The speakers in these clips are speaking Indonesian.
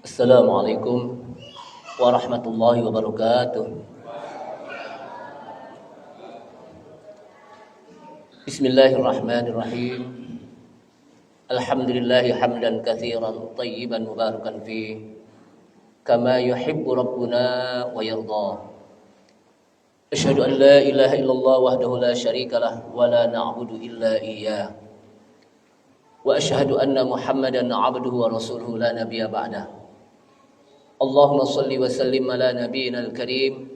Assalamualaikum warahmatullahi wabarakatuh. Bismillahirrahmanirrahim. Alhamdulillahi hamdan katsiran tayyiban mubarakan fi kama yuhibbu rabbuna wa yarda. Asyhadu an la ilaha illallah wahdahu la syarikalah wa la na'budu illa iyyah. Wa asyhadu anna Muhammadan 'abduhu wa rasuluhu la nabiyya ba'dah. Allahumma salli wa sallim ala nabiyyina al-karim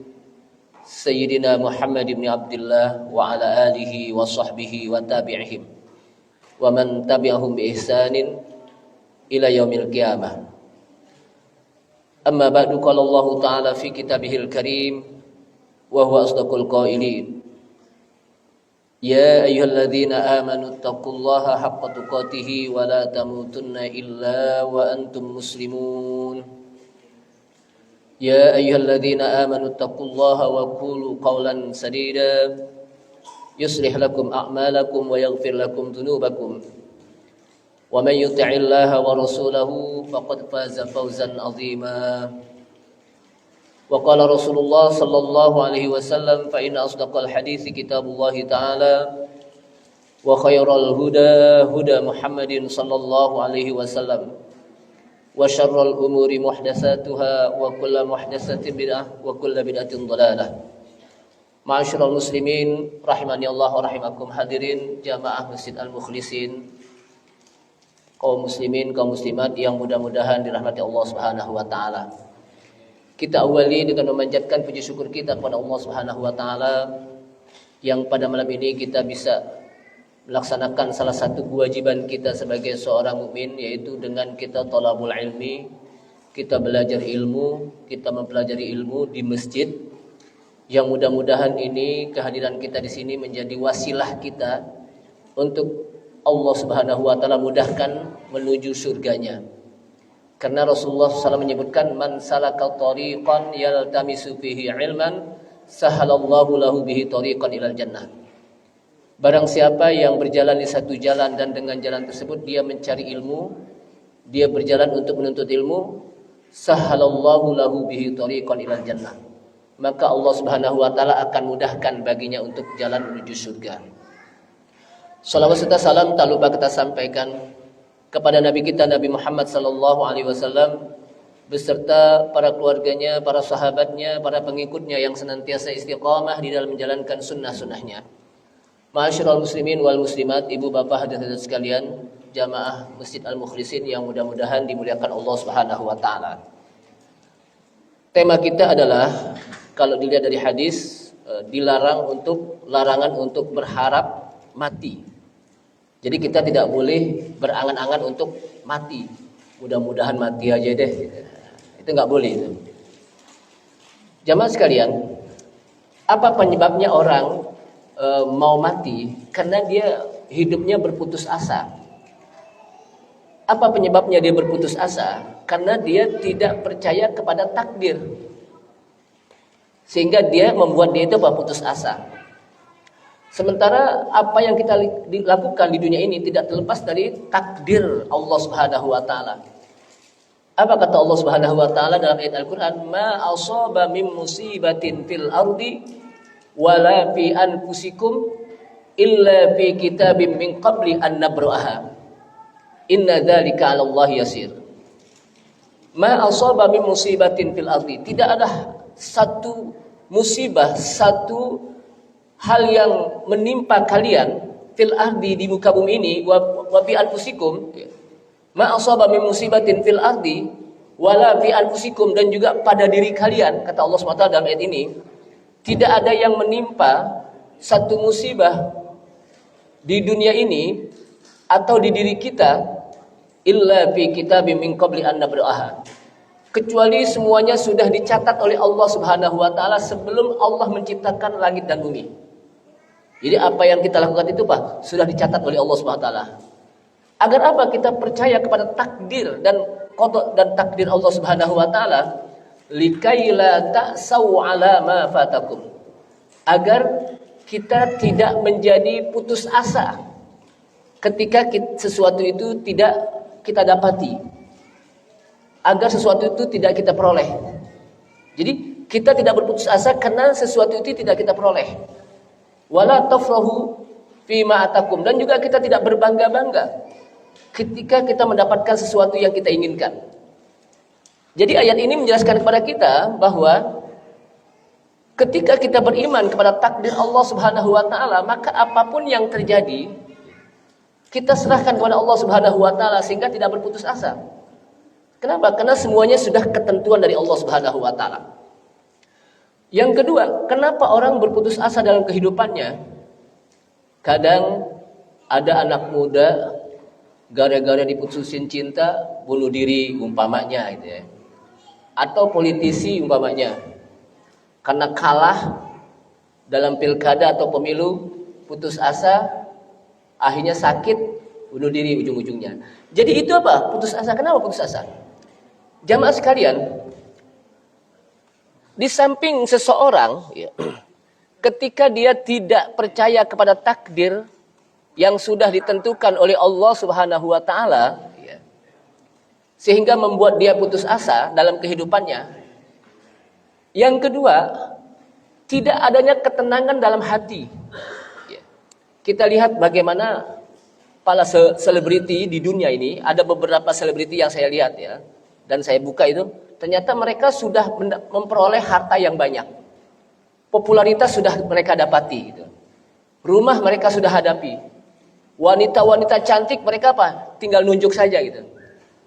Sayyidina Muhammad ibn Abdullah wa ala alihi wa sahbihi wa tabi'ihim wa man tabi'ahum bi ihsanin ila yaumil qiyamah. Amma ba'du, qala Allah ta'ala fi kitabihil karim wa huwa asdaqul qailin. Ya ayyuhalladzina amanu taqullaha haqqa tuqatih wa la tamutunna illa wa antum muslimun. يا أيها الذين آمنوا اتقوا الله وقولوا قولا سديدا يصلح لكم أعمالكم ويغفر لكم ذنوبكم ومن يطع الله ورسوله فقد فاز فوزا عظيما. وقال رسول الله صلى الله عليه وسلم فإن أصدق الحديث كتاب الله تعالى وخير الهدى هدى محمد صلى الله عليه وسلم wa syarrul umuri muhdatsatuha wa kullu muhdatsatin bid'ah wa kullu bid'atin dhalalah. Ma'asyiral muslimin rahimani Allah wa rahimakum, hadirin jamaah Masjid Al-Mukhlisin, kaum muslimin, kaum muslimat yang mudah-mudahan dirahmati Allah Subhanahu wa taala. Kita awali dengan memanjatkan puji syukur kita kepada Allah Subhanahu wa taala yang pada malam ini kita bisa melaksanakan salah satu kewajiban kita sebagai seorang mukmin, yaitu dengan kita thalabul ilmi, kita belajar ilmu, kita mempelajari ilmu di masjid. Yang mudah-mudahan ini kehadiran kita di sini menjadi wasilah kita untuk Allah Subhanahu wa taala mudahkan menuju surganya. Karena Rasulullah SAW menyebutkan man salaka tariqan yaltamisu fihi ilman sahalallahu lahu bihi tariqan ilal jannah. Barang siapa yang berjalan di satu jalan dan dengan jalan tersebut dia mencari ilmu, dia berjalan untuk menuntut ilmu, sahalallahu lahu bihi tariqan ilal jannah, maka Allah Subhanahu wa taala akan mudahkan baginya untuk jalan menuju surga. Salawat serta salam tak lupa kita sampaikan kepada Nabi kita Nabi Muhammad sallallahu alaihi wasallam beserta para keluarganya, para sahabatnya, para pengikutnya yang senantiasa istiqamah di dalam menjalankan sunnah-sunnahnya. Ma'asyiral muslimin wal muslimat, ibu bapak hadirin sekalian, jamaah Masjid Al-Mukhlisin yang mudah-mudahan dimuliakan Allah Subhanahu wa taala. Tema kita adalah, kalau dilihat dari hadis, larangan untuk berharap mati. Jadi kita tidak boleh berangan-angan untuk mati. Mudah-mudahan mati aja deh. Itu enggak boleh itu. Jamaah sekalian, apa penyebabnya orang mau mati? Karena dia hidupnya berputus asa. Apa penyebabnya dia berputus asa? Karena dia tidak percaya kepada takdir, sehingga dia membuat dia itu berputus asa. Sementara apa yang kita lakukan di dunia ini tidak terlepas dari takdir Allah Subhanahu wa taala. Apa kata Allah Subhanahu wa taala dalam ayat Al-Qur'an? Ma asaba min musibatin fil ardi wala fi anfusikum illa fi kitabim min qabli an nabraha inna dzalika 'ala Allah yasir. Ma asaba min musibatin fil ardi, tidak ada satu musibah, satu hal yang menimpa kalian fil ardi, di muka bumi ini, wa fi anfusikum. Ma asaba min musibatin fil ardi wala fi anfusikum, dan juga pada diri kalian, kata Allah SWT dalam ayat ini. Tidak ada yang menimpa satu musibah di dunia ini atau di diri kita illa fi kitabim min qabli an nabraha, kecuali semuanya sudah dicatat oleh Allah Subhanahu wa taala sebelum Allah menciptakan langit dan bumi. Jadi apa yang kita lakukan itu Pak sudah dicatat oleh Allah Subhanahu wa taala. Agar apa? Kita percaya kepada takdir dan qada dan takdir Allah Subhanahu wa taala. Likai la ta'sau ala ma fatakum, agar kita tidak menjadi putus asa ketika sesuatu itu tidak kita dapati. agar sesuatu itu tidak kita peroleh. Jadi kita tidak berputus asa karena sesuatu itu tidak kita peroleh. Wala tafrahu fima atakum, dan juga kita tidak berbangga-bangga ketika kita mendapatkan sesuatu yang kita inginkan. Jadi ayat ini menjelaskan kepada kita bahwa ketika kita beriman kepada takdir Allah Subhanahu wa taala, maka apapun yang terjadi kita serahkan kepada Allah Subhanahu wa taala sehingga tidak berputus asa. Kenapa? Karena semuanya sudah ketentuan dari Allah Subhanahu wa taala. Yang kedua, kenapa orang berputus asa dalam kehidupannya? Kadang ada anak muda gara-gara diputusin cinta bunuh diri umpamanya gitu ya. Atau politisi umpamanya karena kalah dalam pilkada atau pemilu, putus asa, akhirnya sakit, bunuh diri ujung-ujungnya. Jadi itu apa? Putus asa. Kenapa putus asa? Jamaah sekalian, di samping seseorang ya, ketika dia tidak percaya kepada takdir yang sudah ditentukan oleh Allah Subhanahu wa taala, ya, sehingga membuat dia putus asa dalam kehidupannya. Yang kedua, tidak adanya ketenangan dalam hati. Ya. Kita lihat bagaimana para selebriti di dunia ini, ada beberapa selebriti yang saya lihat ya, dan saya buka itu, ternyata mereka sudah memperoleh harta yang banyak. Popularitas sudah mereka dapati gitu. Rumah mereka sudah hadapi. Wanita-wanita cantik mereka apa? Tinggal nunjuk saja gitu.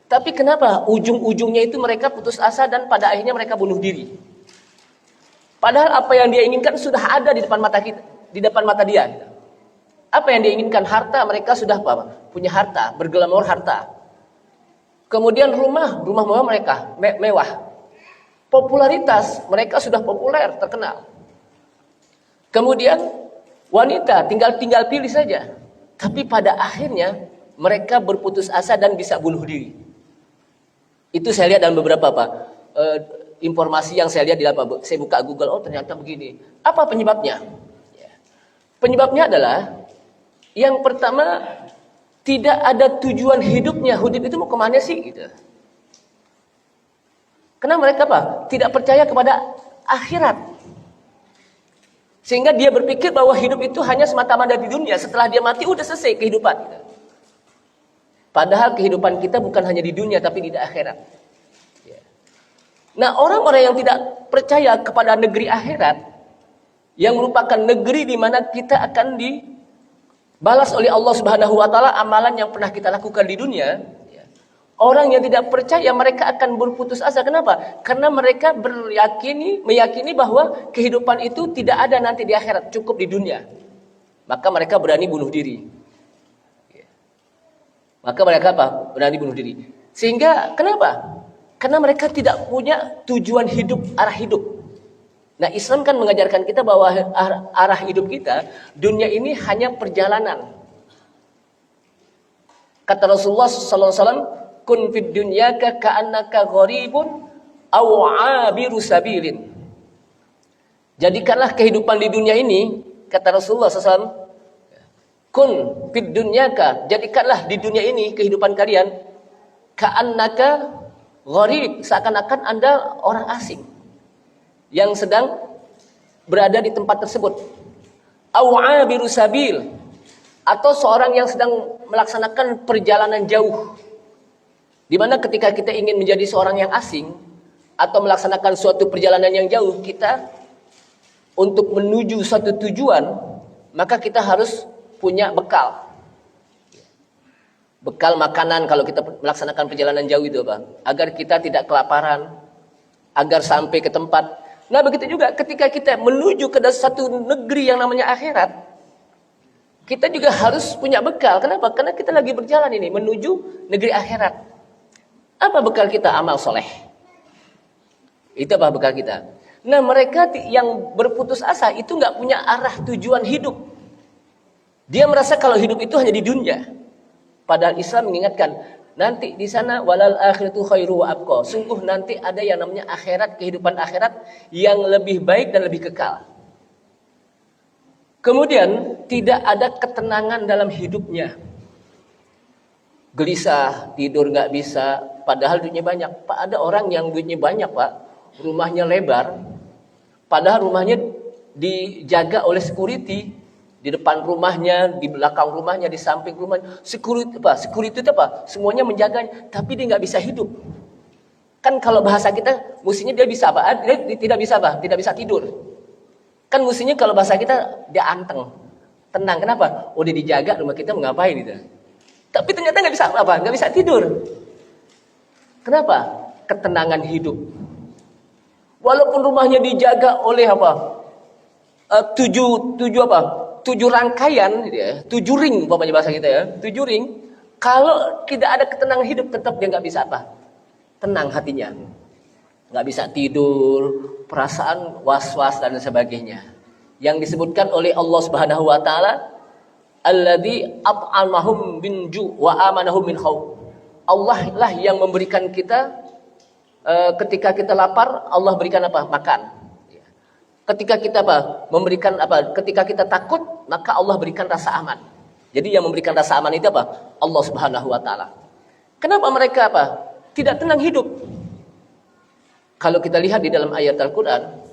Tapi kenapa ujung-ujungnya itu mereka putus asa dan pada akhirnya mereka bunuh diri? Padahal apa yang dia inginkan sudah ada di depan mata kita, di depan mata dia. Apa yang dia inginkan? Harta, mereka sudah apa? Punya harta, bergelamor harta. Kemudian rumah mewah mereka mewah. Popularitas, mereka sudah populer, terkenal. Kemudian wanita tinggal pilih saja. Tapi pada akhirnya mereka berputus asa dan bisa bunuh diri. Itu saya lihat dalam beberapa informasi yang saya lihat di saya buka Google, oh ternyata begini. Apa penyebabnya? Penyebabnya adalah yang pertama, tidak ada tujuan hidupnya. Hidup itu mau kemana sih gitu. Karena mereka apa? Tidak percaya kepada akhirat. Sehingga dia berpikir bahwa hidup itu hanya semata-mata di dunia. Setelah dia mati udah selesai kehidupan gitu. Padahal kehidupan kita bukan hanya di dunia tapi di akhirat. Nah, orang-orang yang tidak percaya kepada negeri akhirat, yang merupakan negeri di mana kita akan dibalas oleh Allah Subhanahu wa taala amalan yang pernah kita lakukan di dunia, orang yang tidak percaya mereka akan berputus asa. Kenapa? Karena mereka meyakini bahwa kehidupan itu tidak ada nanti di akhirat, cukup di dunia. Maka mereka berani bunuh diri. Maka mereka apa? Berani bunuh diri. Sehingga kenapa? Karena mereka tidak punya tujuan hidup, arah hidup. Nah, Islam kan mengajarkan kita bahwa arah hidup kita, dunia ini hanya perjalanan. Kata Rasulullah SAW, kun fid dunyaka ka'annaka gharibun aw 'abiru sabilin. Jadikanlah kehidupan di dunia ini, kata Rasulullah SAW, kun fid dunyaka, jadikanlah di dunia ini kehidupan kalian ka'annaka gharib, seakan-akan Anda orang asing yang sedang berada di tempat tersebut. Aw 'abiru sabil, atau seorang yang sedang melaksanakan perjalanan jauh. Di mana ketika kita ingin menjadi seorang yang asing atau melaksanakan suatu perjalanan yang jauh, kita untuk menuju suatu tujuan, maka kita harus punya bekal. Bekal makanan kalau kita melaksanakan perjalanan jauh itu apa? Agar kita tidak kelaparan, agar sampai ke tempat. Nah, begitu juga ketika kita menuju ke satu negeri yang namanya akhirat, kita juga harus punya bekal. Kenapa? Karena kita lagi berjalan ini menuju negeri akhirat. Apa bekal kita? Amal soleh. Itu apa bekal kita? Nah, mereka yang berputus asa itu nggak punya arah tujuan hidup. Dia merasa kalau hidup itu hanya di dunia. Padahal Islam mengingatkan, nanti di sana walal akhiratu khairu wa abqa. Sungguh nanti ada yang namanya akhirat, kehidupan akhirat yang lebih baik dan lebih kekal. Kemudian tidak ada ketenangan dalam hidupnya. Gelisah, tidur nggak bisa, padahal duitnya banyak. Pak, ada orang yang duitnya banyak, Pak, rumahnya lebar, padahal rumahnya dijaga oleh security di depan rumahnya, di belakang rumahnya, di samping rumahnya. Security apa? Security itu apa? Semuanya menjaganya, tapi dia nggak bisa hidup. Kan kalau bahasa kita, mestinya dia bisa apa? Dia tidak bisa apa? Tidak bisa tidur. Kan mestinya kalau bahasa kita dia anteng, tenang. Kenapa? Oh, dia dijaga rumah kita, mau ngapain gitu. Tapi ternyata nggak bisa apa? Nggak bisa tidur. Kenapa? Ketenangan hidup. Walaupun rumahnya dijaga oleh apa? Tujuh rangkaian, ya, 7 ring, umpamanya bahasa kita ya, 7 ring. Kalau tidak ada ketenangan hidup, tetap dia nggak bisa apa? Tenang hatinya, nggak bisa tidur, perasaan was-was dan sebagainya. Yang disebutkan oleh Allah Subhanahu Wa Taala, alladzi at'amahum min ju' wa amanahum min khauf. Allah lah yang memberikan kita ketika kita lapar, Allah berikan apa? Makan. Ketika kita apa? Memberikan apa? Ketika kita takut, maka Allah berikan rasa aman. Jadi yang memberikan rasa aman itu apa? Allah Subhanahu Wa Taala. Kenapa mereka apa? Tidak tenang hidup. Kalau kita lihat di dalam ayat Al-Qur'an,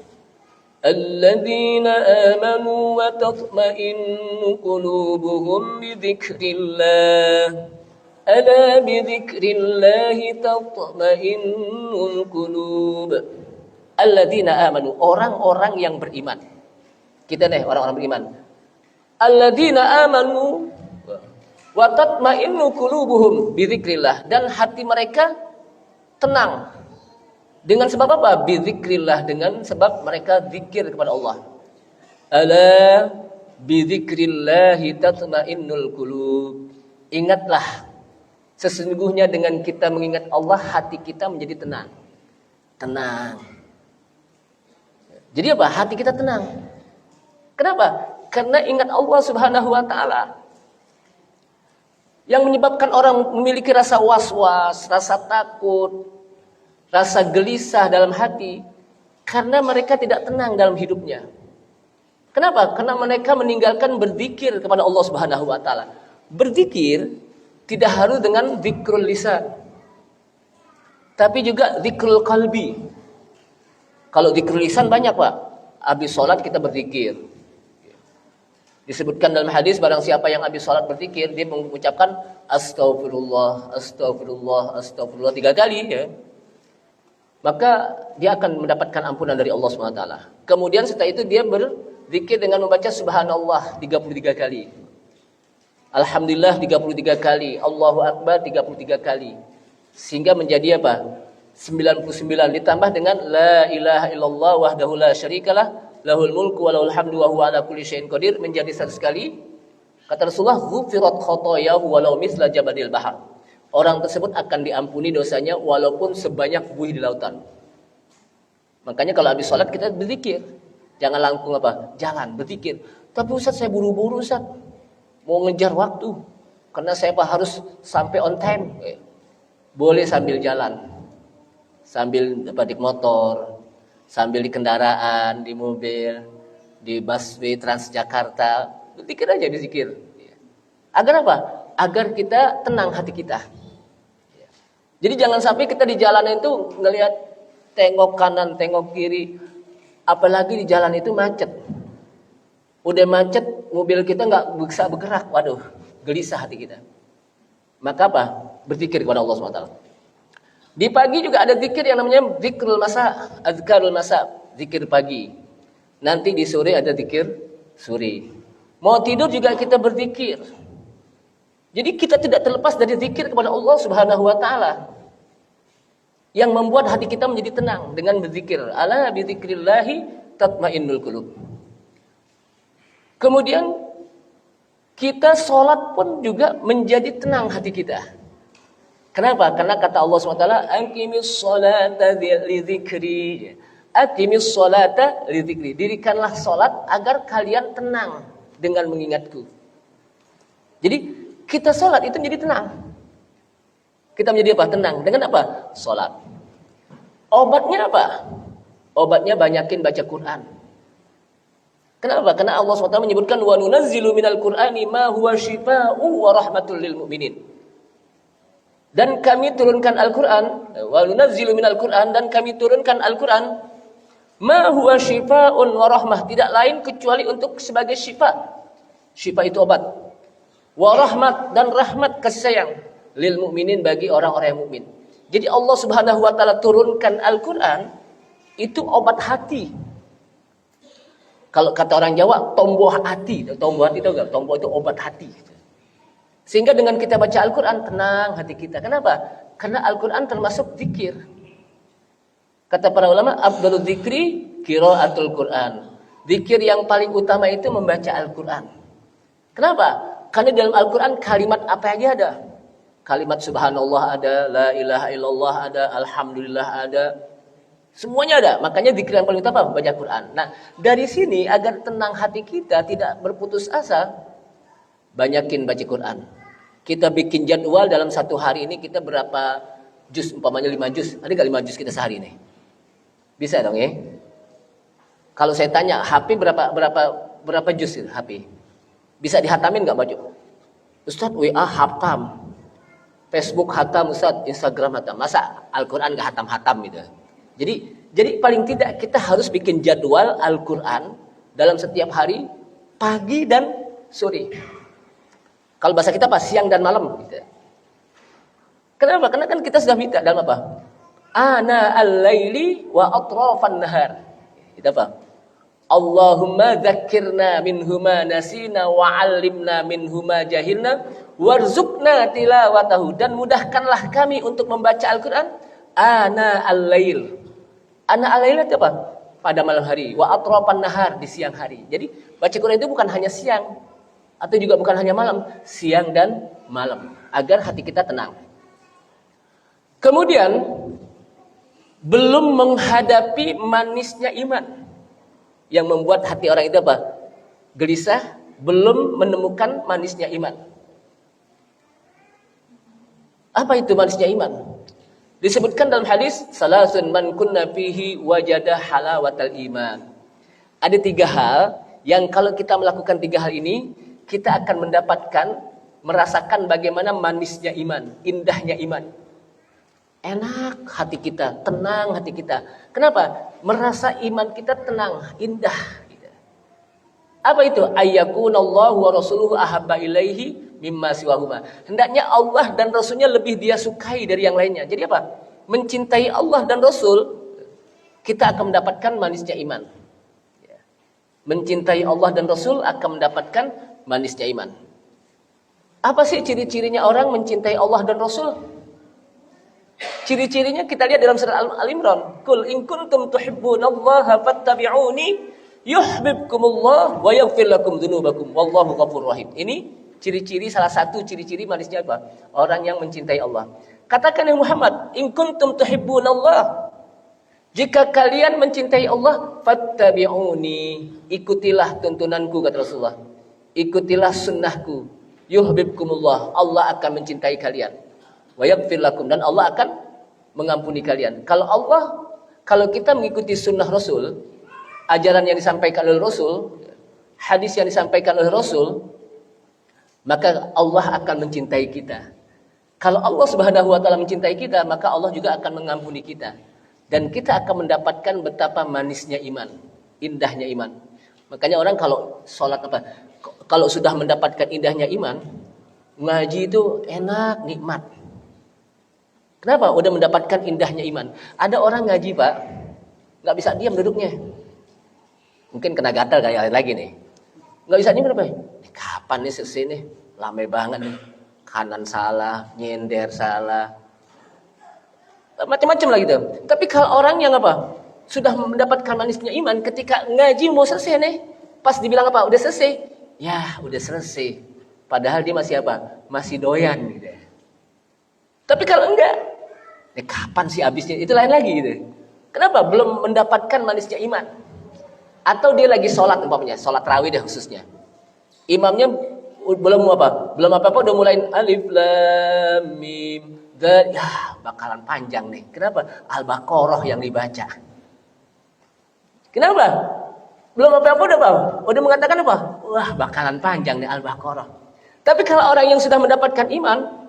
alladzina amanu wa tatma'innu qulubuhum bi dzikrillah. Ala bi dzikrillah tatma'innul qulub. Alladzina amanu, orang-orang yang beriman. Kita nih orang-orang beriman. Alladzina amanu wa tatma'innu qulubuhum bi dzikrillah, dan hati mereka tenang. Dengan sebab apa? Bi dzikrillah, dengan sebab mereka zikir kepada Allah. Ala bi dzikrillah tatma'innul qulub. Ingatlah, sesungguhnya dengan kita mengingat Allah, hati kita menjadi tenang. Tenang. Jadi apa? Hati kita tenang. Kenapa? Karena ingat Allah Subhanahu Wa Taala. Yang menyebabkan orang memiliki rasa was-was, rasa takut, rasa gelisah dalam hati, karena mereka tidak tenang dalam hidupnya. Kenapa? Karena mereka meninggalkan berzikir kepada Allah Subhanahu Wa Taala. Berzikir tidak harus dengan zikrul lisan, tapi juga zikrul qalbi. Kalau zikrul lisan banyak, Pak. Habis sholat kita berzikir. Disebutkan dalam hadis, barang siapa yang habis sholat berzikir, dia mengucapkan astagfirullah, astagfirullah, astagfirullah 3 kali, ya, maka dia akan mendapatkan ampunan dari Allah SWT. Kemudian setelah itu dia berzikir dengan membaca subhanallah 33 kali. Alhamdulillah 33 kali. Allahu Akbar 33 kali. Sehingga menjadi apa? 99, ditambah dengan la ilaha illallah wahdahu la syarikalah lahul mulku wa lahul hamdu wa huwa ala kulli syai'in qadir, menjadi 100 kali. Kata Rasulullah, ghufirat khotoyahu walau misla jabadil bahar. Orang tersebut akan diampuni dosanya walaupun sebanyak buih di lautan. Makanya kalau habis sholat kita berzikir. Jangan langsung apa? Jalan, berzikir. Tapi Ustaz, saya buru-buru Ustaz. Mau ngejar waktu. Karena saya harus sampai on time. Boleh sambil jalan. Sambil di motor, sambil di kendaraan, di mobil, di busway Transjakarta, zikir aja, dizikir. Agar apa? Agar kita tenang hati kita. Jadi jangan sampai kita di jalan itu ngelihat tengok kanan, tengok kiri, apalagi di jalan itu macet. Udah macet, mobil kita nggak bisa bergerak, waduh, gelisah hati kita. Maka apa? Berzikir kepada Allah SWT. Di pagi juga ada zikir yang namanya zikrul masa, azkarul masa, zikir pagi. Nanti di sore ada zikir sore. Mau tidur juga kita berzikir. Jadi kita tidak terlepas dari zikir kepada Allah Subhanahu Wa Taala, yang membuat hati kita menjadi tenang dengan berzikir. Ala bi dzikrillahi tatmainnul qulub. Kemudian kita sholat pun juga menjadi tenang hati kita. Kenapa? Karena kata Allah SWT, aqimis sholata li dzikri. Aqimis sholata li dzikri. Dirikanlah sholat agar kalian tenang dengan mengingatku. Jadi kita sholat itu menjadi tenang. Kita menjadi apa? Tenang. Dengan apa? Sholat. Obatnya apa? Obatnya banyakin baca Quran. Kenapa? Karena Allah SWT menyebutkan wa nunazzilu minal Qur'ani ma huwa syifaa'un wa rahmatul lil mu'minin. Dan kami turunkan Al-Qur'an, wa nunazzilu minal Qur'an, dan kami turunkan Al-Qur'an ma huwa syifaa'un wa rahmah, tidak lain kecuali untuk sebagai syifa. Syifa itu obat. Wa rahmat, dan rahmat kasih sayang lil mukminin, bagi orang-orang yang mukmin. Jadi Allah Subhanahu wa taala turunkan Al-Qur'an itu obat hati. Kalau kata orang Jawa, tomboh hati. Tomboh hati tahu enggak? Tomboh itu obat hati. Sehingga dengan kita baca Al-Qur'an tenang hati kita. Kenapa? Karena Al-Qur'an termasuk zikir. Kata para ulama, afdhalul dzikri qiraatul Qur'an. Zikir yang paling utama itu membaca Al-Qur'an. Kenapa? Karena dalam Al-Qur'an kalimat apa aja ada. Kalimat subhanallah ada, la ilaha illallah ada, alhamdulillah ada. Semuanya ada. Makanya zikir yang paling utama baca Quran. Nah, dari sini agar tenang hati kita, tidak berputus asa, banyakin baca Quran. Kita bikin jadwal dalam satu hari ini kita berapa juz, umpamanya 5 juz. Ada nggak 5 juz kita sehari ini? Bisa dong ya? Kalau saya tanya, HP berapa juz itu HP? Bisa dihatamin nggak baju? Ustadz, WA hatam, Facebook hatam, Ustadz, Instagram hatam. Masa Al-Quran nggak hatam-hatam gitu? Jadi paling tidak kita harus bikin jadwal Al-Quran dalam setiap hari, pagi dan sore. Kalau bahasa kita apa? Siang dan malam. Gitu. Kenapa? Karena kan kita sudah minta dalam apa? Ana al-laili wa atrafan nahar. Itu apa? Allahumma dzakirna minhuma nasina wa 'allimna minhuma jahilna warzuqna tilawatahu, dan mudahkanlah kami untuk membaca Al-Qur'an ana al-lail. Ana al-lail itu apa? Pada malam hari, wa atrafan nahar, di siang hari. Jadi baca Quran itu bukan hanya siang atau juga bukan hanya malam, siang dan malam, agar hati kita tenang. Kemudian belum menghadapi manisnya iman yang membuat hati orang itu apa? Gelisah, belum menemukan manisnya iman. Apa itu manisnya iman? Disebutkan dalam hadis, salasun man kunna fihi wajada halawatal iman. Ada 3 hal yang kalau kita melakukan 3 hal ini, kita akan mendapatkan, merasakan bagaimana manisnya iman, indahnya iman. Enak hati kita, tenang hati kita. Kenapa? Merasa iman kita tenang, indah. Apa itu? Ayyakunallahu wa rasuluhu ahabba ilaihi mimma siwahuma. Hendaknya Allah dan Rasulnya lebih dia sukai dari yang lainnya. Jadi apa? Mencintai Allah dan Rasul, kita akan mendapatkan manisnya iman. Mencintai Allah dan Rasul akan mendapatkan manisnya iman. Apa sih ciri-cirinya orang mencintai Allah dan Rasul? Ciri-cirinya kita lihat dalam surah Al-Imran. Qul in kuntum tuhibbunallaha fattabi'uni yuhibbukumullah wa yaghfir lakum dzunubakum wallahu ghafurur rahim. Ini ciri-ciri, salah satu ciri-ciri manisnya apa? Orang yang mencintai Allah. Katakan ya Muhammad, in kuntum tuhibbunallah, jika kalian mencintai Allah, fattabi'uni, ikutilah tuntunanku, kata Rasulullah. Ikutilah sunnahku. Yuhibbukumullah, Allah akan mencintai kalian. Wa yaghfir lakum, dan Allah akan mengampuni kalian. Kalau kita mengikuti sunnah Rasul, ajaran yang disampaikan oleh Rasul, hadis yang disampaikan oleh Rasul, maka Allah akan mencintai kita. Kalau Allah Subhanahu wa taala mencintai kita, maka Allah juga akan mengampuni kita. Dan kita akan mendapatkan betapa manisnya iman, indahnya iman. Makanya orang kalau sholat kalau sudah mendapatkan indahnya iman, ngaji itu enak, nikmat. Kenapa? Udah mendapatkan indahnya iman. Ada orang ngaji, Pak, nggak bisa diam duduknya. Mungkin kena gatal kayak lagi nih. Nggak bisa diam berapa? Kapan nih selesai nih? Lama banget nih. Kanan salah, nyender salah, macam-macam lah gitu. Tapi kalau orang yang apa? Sudah mendapatkan manisnya iman, ketika ngaji mau selesai nih, pas dibilang apa? Udah selesai. Ya, udah selesai. Padahal dia masih apa? Masih doyan gitu. Tapi kalau enggak, kapan sih habisnya? Itu lain lagi gitu. Kenapa? Belum mendapatkan manisnya iman. Atau dia lagi sholat umpamanya, sholat tarawih deh khususnya. Imamnya belum apa-apa udah mulai alif lam mim. Ya, bakalan panjang nih. Kenapa? Al-Baqarah yang dibaca. Kenapa? Belum apa-apa udah mengatakan apa? Wah, bakalan panjang nih Al-Baqarah. Tapi kalau orang yang sudah mendapatkan iman,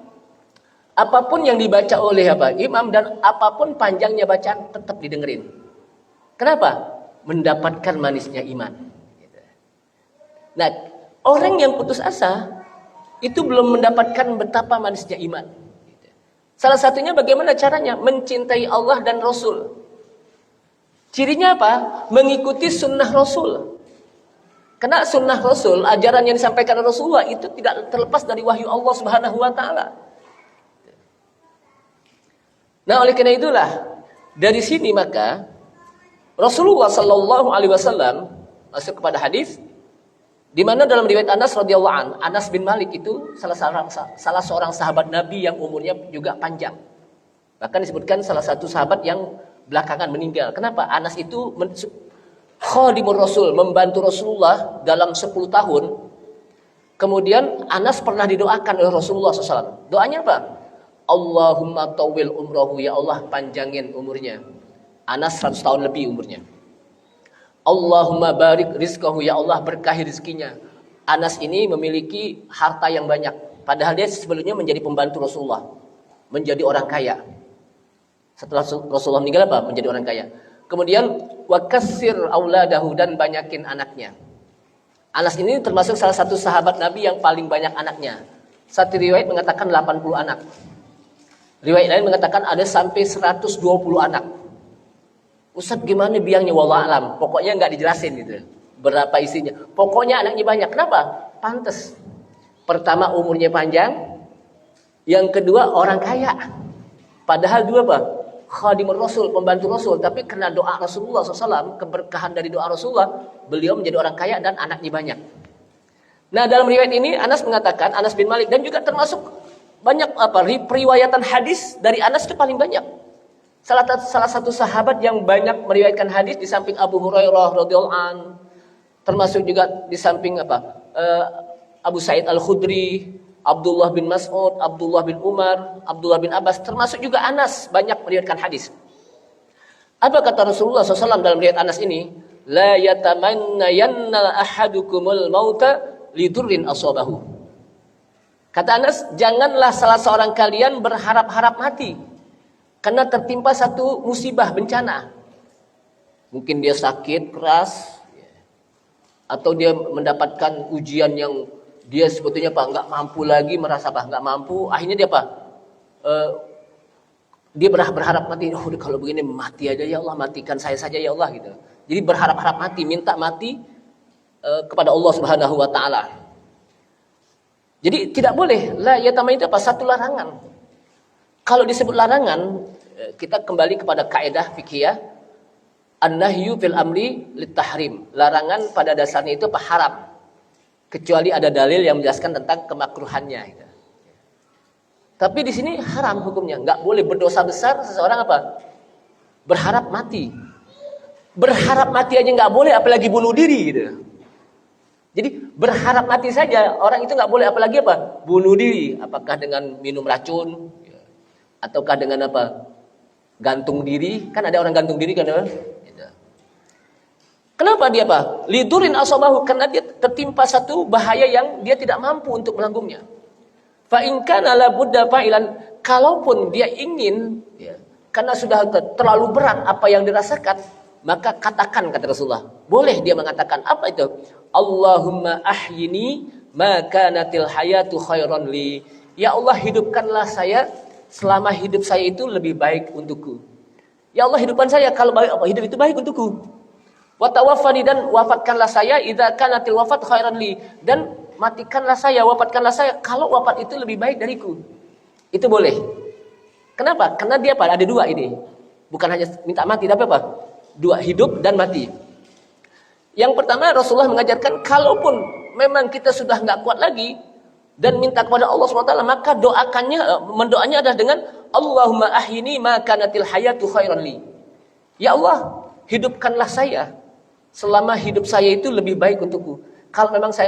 Apapun yang dibaca oleh imam dan apapun panjangnya bacaan tetap didengerin. Kenapa? Mendapatkan manisnya iman. Nah, orang yang putus asa itu belum mendapatkan betapa manisnya iman. Salah satunya bagaimana caranya? Mencintai Allah dan Rasul. Cirinya apa? Mengikuti sunnah Rasul. Karena sunnah Rasul, ajaran yang disampaikan Rasulullah itu tidak terlepas dari wahyu Allah Subhanahu wa taala. Nah, oleh karena itulah dari sini maka Rasulullah sallallahu alaihi wasallam masuk kepada hadis di mana dalam riwayat Anas radhiyallahu an, Anas bin Malik itu salah seorang sahabat Nabi yang umurnya juga panjang. Bahkan disebutkan salah satu sahabat yang belakangan meninggal. Kenapa? Anas itu khadimur Rasul, membantu Rasulullah dalam 10 tahun. Kemudian Anas pernah didoakan oleh Rasulullah SAW. Doanya apa? Allahumma tawwil umrahu, ya Allah panjangin umurnya. Anas 100 tahun lebih umurnya. Allahumma barik rizqahu, ya Allah berkahi rizkinya. Anas ini memiliki harta yang banyak. Padahal dia sebelumnya menjadi pembantu Rasulullah. Menjadi orang kaya. Setelah Rasulullah meninggal apa? Menjadi orang kaya. Kemudian wakassir auladahu, dan banyakin anaknya. Anas ini termasuk salah satu sahabat Nabi yang paling banyak anaknya. Satu riwayat mengatakan 80 anak. Riwayat lain mengatakan ada sampai 120 anak. Ustaz gimana biangnya? Wallah alam. Pokoknya nggak dijelasin gitu. Berapa isinya. Pokoknya anaknya banyak. Kenapa? Pantes. Pertama umurnya panjang. Yang kedua orang kaya. Padahal dua apa? Khadimur Rasul, pembantu Rasul. Tapi karena doa Rasulullah SAW, keberkahan dari doa Rasulullah, beliau menjadi orang kaya dan anaknya banyak. Nah, dalam riwayat ini Anas mengatakan, Anas bin Malik, dan juga termasuk banyak periwayatan hadis dari Anas itu paling banyak. Salah satu sahabat yang banyak meriwayatkan hadis di samping Abu Hurairah radhiyallahu an, termasuk juga di samping Abu Sa'id Al-Khudri, Abdullah bin Mas'ud, Abdullah bin Umar, Abdullah bin Abbas, termasuk juga Anas banyak meriwayatkan hadis. Apa kata Rasulullah SAW dalam riwayat Anas ini? La yatamannayanna ahadukumul mauta lidurrin asabahu. Kata Anas, janganlah salah seorang kalian berharap-harap mati karena tertimpa satu musibah, bencana. Mungkin dia sakit keras, atau dia mendapatkan ujian yang dia sebetulnya nggak mampu lagi, merasa nggak mampu. Akhirnya dia dia berharap mati. Oh, kalau begini mati aja ya Allah, matikan saya saja ya Allah gitu. Jadi berharap-harap mati, minta mati kepada Allah Subhanahu wa taala. Jadi tidak boleh. La yatamanna itu apa? Satu larangan. Kalau disebut larangan, kita kembali kepada kaidah fikih. An-nahyu fil amri litahrim. Larangan pada dasarnya itu apa? Haram. Kecuali ada dalil yang menjelaskan tentang kemakruhannya. Tapi di sini haram hukumnya. Nggak boleh, berdosa besar seseorang apa? Berharap mati. Berharap mati aja nggak boleh, apalagi bunuh diri gitu. Jadi berharap mati saja orang itu nggak boleh, apalagi apa? Bunuh diri. Apakah dengan minum racun, ataukah dengan apa? Gantung diri. Kan ada orang gantung diri kan? Kenapa dia apa? Lidurin asabahu, karena dia tertimpa satu bahaya yang dia tidak mampu untuk menanggungnya. Fa in kana la budda fa'ilan, kalaupun dia ingin karena sudah terlalu berat apa yang dirasakan, maka katakan, kata Rasulullah. Boleh dia mengatakan apa itu? Allahumma ahyini ma kanatil hayatu khairan li. Ya Allah, hidupkanlah saya selama hidup saya itu lebih baik untukku. Ya Allah, hidupkan saya kalau baik, apa hidup itu baik untukku. Wa tawaffani, dan wafatkanlah saya idza kanatil wafat khairan li, dan matikanlah saya, wafatkanlah saya kalau wafat itu lebih baik dariku. Itu boleh. Kenapa? Karena dia apa? Ada dua ini. Bukan hanya minta mati, tapi apa? Dua, hidup dan mati. Yang pertama, Rasulullah mengajarkan kalaupun memang kita sudah nggak kuat lagi dan minta kepada Allah SWT, maka mendoanya adalah dengan Allahumma ahyini ma kanatil hayatu khairan li. Ya Allah, hidupkanlah saya selama hidup saya itu lebih baik untukku. Kalau memang saya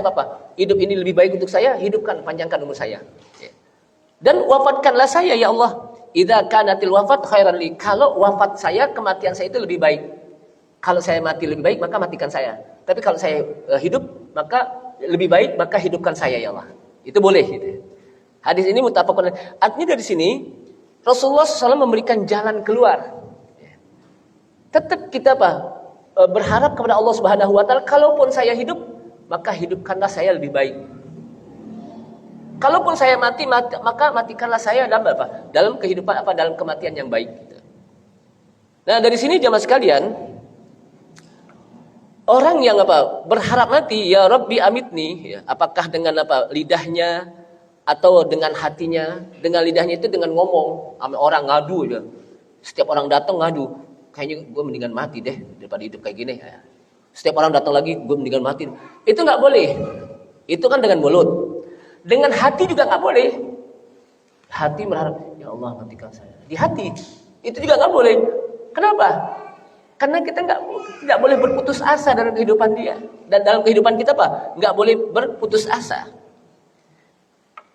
hidup ini lebih baik untuk saya, hidupkan, panjangkan umur saya. Dan wafatkanlah saya ya Allah, idza kanatil wafat khairan li. Kalau wafat saya, kematian saya itu lebih baik. Kalau saya mati lebih baik, maka matikan saya. Tapi kalau saya hidup, maka lebih baik, maka hidupkan saya ya Allah. Itu boleh gitu. Hadis ini muttafaqun alaih. Artinya dari sini Rasulullah SAW memberikan jalan keluar. Tetap kita berharap kepada Allah Subhanahu wa taala, kalaupun saya hidup, maka hidupkanlah saya lebih baik. Kalaupun saya mati, maka matikanlah saya dalam dalam kehidupan dalam kematian yang baik. Nah, dari sini jamaah sekalian, orang yang berharap mati, ya Rabbi amitni, ya, apakah dengan lidahnya atau dengan hatinya? Dengan lidahnya itu dengan ngomong sama orang, ngadu aja. Setiap orang datang ngadu, kayaknya gue mendingan mati deh daripada hidup kayak gini. Ya. Setiap orang datang lagi, gue mendingan mati. Itu nggak boleh. Itu kan dengan mulut. Dengan hati juga nggak boleh. Hati berharap, ya Allah matikan saya. Di hati itu juga nggak boleh. Kenapa? Karena kita nggak boleh berputus asa dalam kehidupan dia, dan dalam kehidupan kita nggak boleh berputus asa.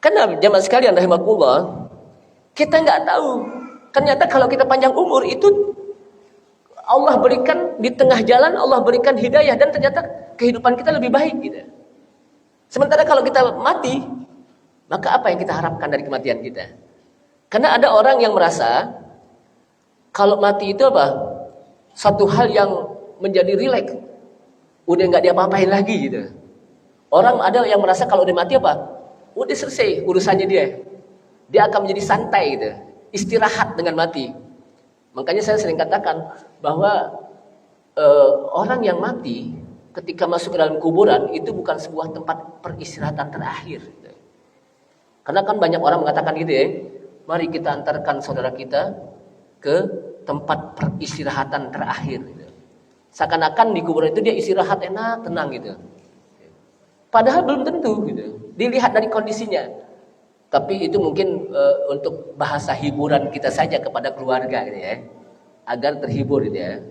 Karena jamaah sekalian rahimakumullah, kita nggak tahu. Ternyata kalau kita panjang umur itu Allah berikan di tengah jalan, Allah berikan hidayah, dan ternyata kehidupan kita lebih baik gitu. Sementara kalau kita mati, maka apa yang kita harapkan dari kematian kita? Karena ada orang yang merasa kalau mati itu satu hal yang menjadi rileks, udah nggak diapa-apain lagi gitu. Orang ada yang merasa kalau udah mati udah selesai urusannya dia. Dia akan menjadi santai gitu, istirahat dengan mati. Makanya saya sering katakan bahwa orang yang mati ketika masuk ke dalam kuburan itu bukan sebuah tempat peristirahatan terakhir. Gitu. Karena kan banyak orang mengatakan gitu ya, mari kita antarkan saudara kita ke tempat peristirahatan terakhir. Gitu. Seakan-akan di kuburan itu dia istirahat enak, tenang gitu. Padahal belum tentu gitu. Dilihat dari kondisinya. Tapi itu mungkin untuk bahasa hiburan kita saja kepada keluarga gitu ya. Agar terhibur gitu ya.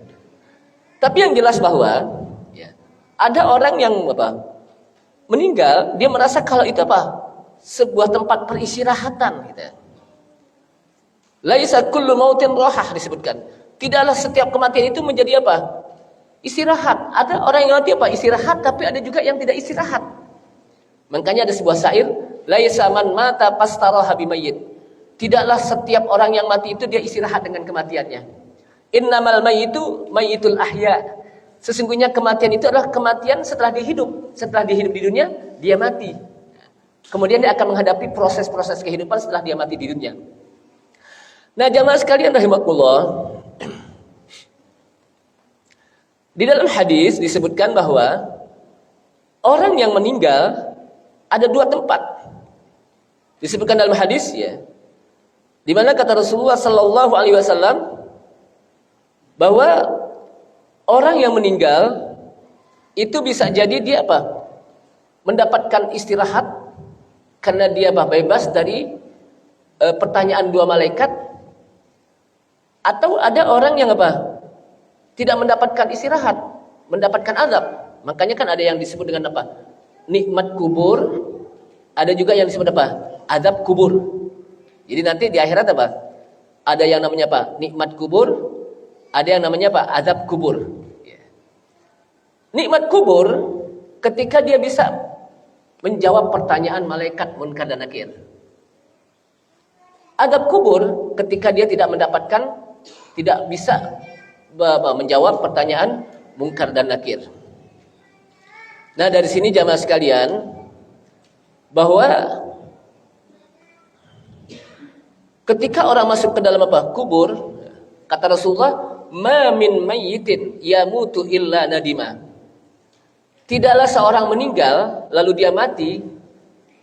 Tapi yang jelas bahwa ya, ada orang yang meninggal, dia merasa kalau itu sebuah tempat peristirahatan gitu. Laisa kullu mautin rohah disebutkan. Tidaklah setiap kematian itu menjadi istirahat. Ada orang yang nanti istirahat, tapi ada juga yang tidak istirahat. Makanya ada sebuah syair, laisa man mata pastaraha bimayyit. Tidaklah setiap orang yang mati itu dia istirahat dengan kematiannya. Innamal mayyitu mayyitul ahya. Sesungguhnya kematian itu adalah kematian setelah dia hidup. Setelah dia hidup di dunia, dia mati. Kemudian dia akan menghadapi proses-proses kehidupan setelah dia mati di dunia. Nah, jamaah sekalian rahimakumullah, di dalam hadis disebutkan bahwa orang yang meninggal ada dua tempat. Disebutkan dalam hadis ya, di mana kata Rasulullah sallallahu alaihi wasallam bahwa orang yang meninggal itu bisa jadi dia mendapatkan istirahat karena dia bebas dari pertanyaan dua malaikat, atau ada orang yang tidak mendapatkan istirahat, mendapatkan azab. Makanya kan ada yang disebut dengan nikmat kubur, ada juga yang disebut azab kubur. Jadi nanti di akhirat ada yang namanya nikmat kubur, ada yang namanya azab kubur. Nikmat kubur ketika dia bisa menjawab pertanyaan malaikat munkar dan nakir. Azab kubur ketika dia tidak bisa menjawab pertanyaan munkar dan nakir. Nah, dari sini jamaah sekalian, bahwa ketika orang masuk ke dalam kubur, kata Rasulullah, ma min mayyitin yamutu illa nadima. Tidaklah seorang meninggal lalu dia mati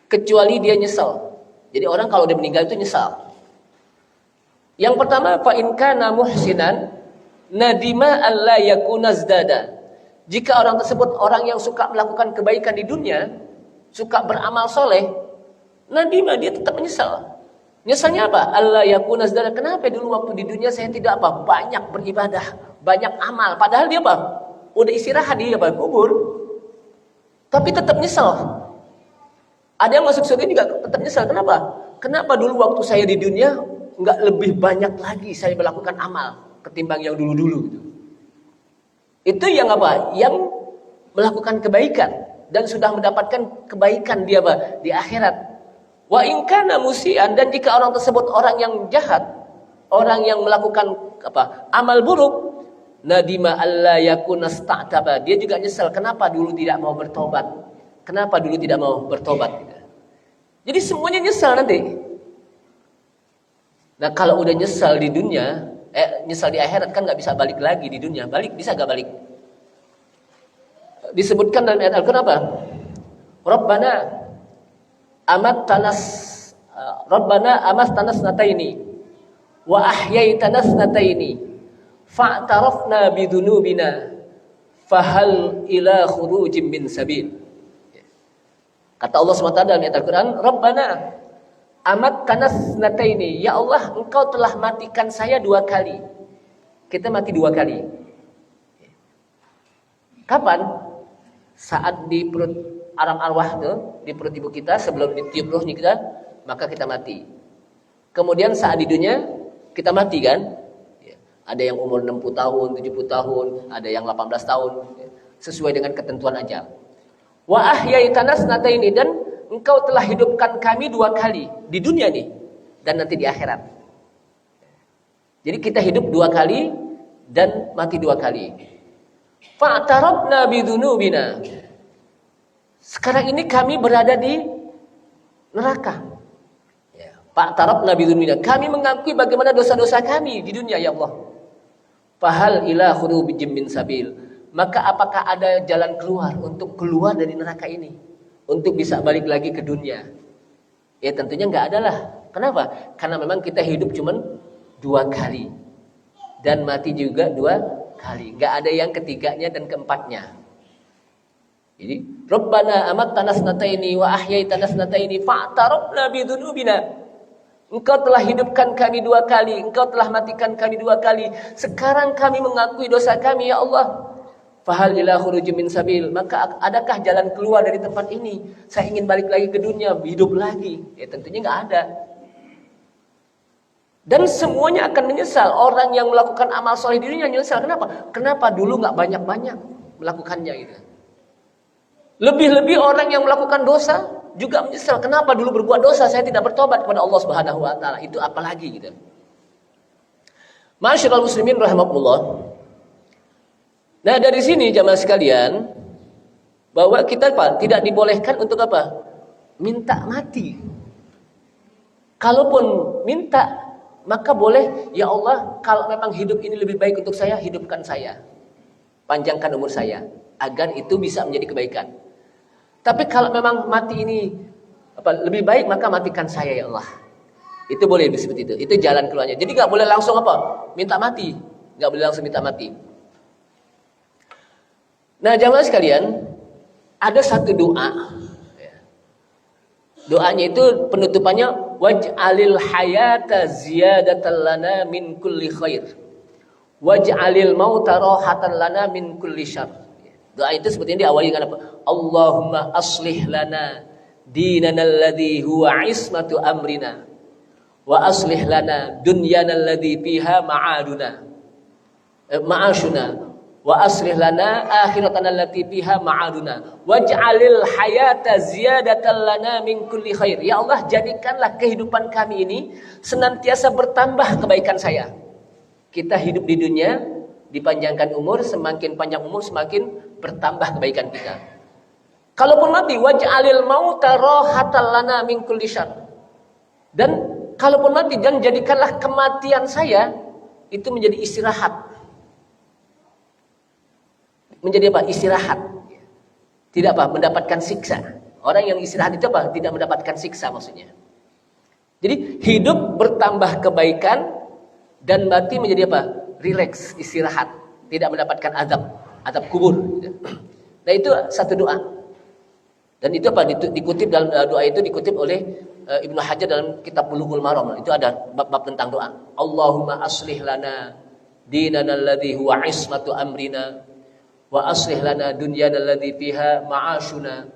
kecuali dia nyesal. Jadi orang kalau dia meninggal itu nyesal. Yang pertama, fa in kana muhsinan nadima alla yakuna zdada. Jika orang tersebut orang yang suka melakukan kebaikan di dunia, suka beramal soleh, nadima, dia tetap menyesal. Nyesalnya apa? Alla yakuna zdada. Kenapa dulu waktu di dunia saya tidak banyak beribadah, banyak amal, padahal dia udah istirahat di kubur. Tapi tetap nyesal. Ada yang masuk surga juga tetap nyesal. Kenapa? Kenapa dulu waktu saya di dunia nggak lebih banyak lagi saya melakukan amal ketimbang yang dulu-dulu gitu. Itu yang Yang melakukan kebaikan dan sudah mendapatkan kebaikan dia di akhirat. Wa in kana musian, dan jika orang tersebut orang yang jahat, orang yang melakukan amal buruk, nadima alla yakuna sta'taba, dia juga nyesal kenapa dulu tidak mau bertobat. Kenapa dulu tidak mau bertobat gitu. Jadi semuanya nyesal nanti. Nah, kalau udah nyesal di dunia, nyesal di akhirat kan nggak bisa balik lagi di dunia. Balik bisa nggak balik? Disebutkan dalam ayat Al-Quran apa? Rabbana amattanas nataini wa ahyaitanas nataini fa'tarafna bidunubina fahal ila khurujim min sabil. Kata Allah SWT dalam ayat Al-Quran, Rabbana amattanas nataini, ya Allah, engkau telah matikan saya 2 kali. Kita mati 2 kali. Kapan? Saat di perut alam arwah tuh, di perut ibu kita, sebelum ditiup ruhnya kita, maka kita mati. Kemudian saat di dunia kita mati kan? Ada yang umur 60 tahun, 70 tahun, ada yang 18 tahun, sesuai dengan ketentuan ajal. Wa ahyaitanas nataini, dan engkau telah hidupkan kami 2 kali di dunia nih dan nanti di akhirat. Jadi kita hidup 2 kali dan mati 2 kali. Fa'tarabna bidunubina. Sekarang ini kami berada di neraka. Fa'tarabna bidunubina. Kami mengakui bagaimana dosa-dosa kami di dunia, ya Allah. Fahal ila khurujim min sabil. Maka apakah ada jalan keluar untuk keluar dari neraka ini? Untuk bisa balik lagi ke dunia? Ya tentunya nggak ada lah. Kenapa? Karena memang kita hidup cuman 2 kali. Dan mati juga 2 kali. Nggak ada yang ketiganya dan keempatnya. Jadi, Rabbana amattanas nataini wa ahyaitanas nataini fa'tarabna bidunubina. Engkau telah hidupkan kami 2 kali. Engkau telah matikan kami 2 kali. Sekarang kami mengakui dosa kami, ya Allah. Fahal ila khurujim min sabil. Maka adakah jalan keluar dari tempat ini? Saya ingin balik lagi ke dunia, hidup lagi. Ya tentunya nggak ada. Dan semuanya akan menyesal. Orang yang melakukan amal soleh di dunia menyesal. Kenapa? Kenapa dulu nggak banyak-banyak melakukannya gitu. Lebih-lebih orang yang melakukan dosa juga menyesal. Kenapa dulu berbuat dosa saya tidak bertobat kepada Allah Subhanahu wa taala? Itu apalagi gitu. Ma'asyiral muslimin rahimakumullah. Nah, dari sini jamaah sekalian, bahwa kita tidak dibolehkan untuk apa? Minta mati. Kalaupun minta, maka boleh, ya Allah, kalau memang hidup ini lebih baik untuk saya, hidupkan saya. Panjangkan umur saya agar itu bisa menjadi kebaikan. Tapi kalau memang mati ini lebih baik, maka matikan saya, ya Allah. Itu boleh seperti itu. Itu jalan keluarnya. Jadi nggak boleh langsung minta mati. Nggak boleh langsung minta mati. Nah, jamaah sekalian, ada satu doa. Doanya itu penutupannya waj'alil hayata ziyadatan lana min kulli khair. Waj'alil mauta rahatan lana min kulli syarr. Doa itu seperti ini diawali dengan apa? Allahumma aslih lana dinana alladhi huwa ismatu amrina wa aslih lana dunyana alladhi fiha ma'ashuna wa aslih lana akhiratana allati fiha ma'aduna waj'alil hayata ziyadatan lana min kulli khair. Ya Allah, jadikanlah kehidupan kami ini senantiasa bertambah kebaikan saya. Kita hidup di dunia, dipanjangkan umur, semakin panjang umur semakin bertambah kebaikan kita. Kalaupun mati, waj'alil mauta rahatan lana min kulli syarr. Dan kalaupun mati, dan jadikanlah kematian saya itu menjadi istirahat. Menjadi apa? Istirahat. Tidak mendapatkan siksa. Orang yang istirahat itu tidak mendapatkan siksa maksudnya. Jadi hidup bertambah kebaikan dan mati menjadi rileks, istirahat, tidak mendapatkan azab kubur. Nah, itu satu doa. Dan itu dikutip dalam doa itu dikutip oleh Ibnu Hajar dalam kitab Bulughul Maram. Itu ada bab tentang doa. Allahumma aslih lana dinana alladhi huwa ismatu amrina wa aslih lana dunyana allati fiha ma'ashuna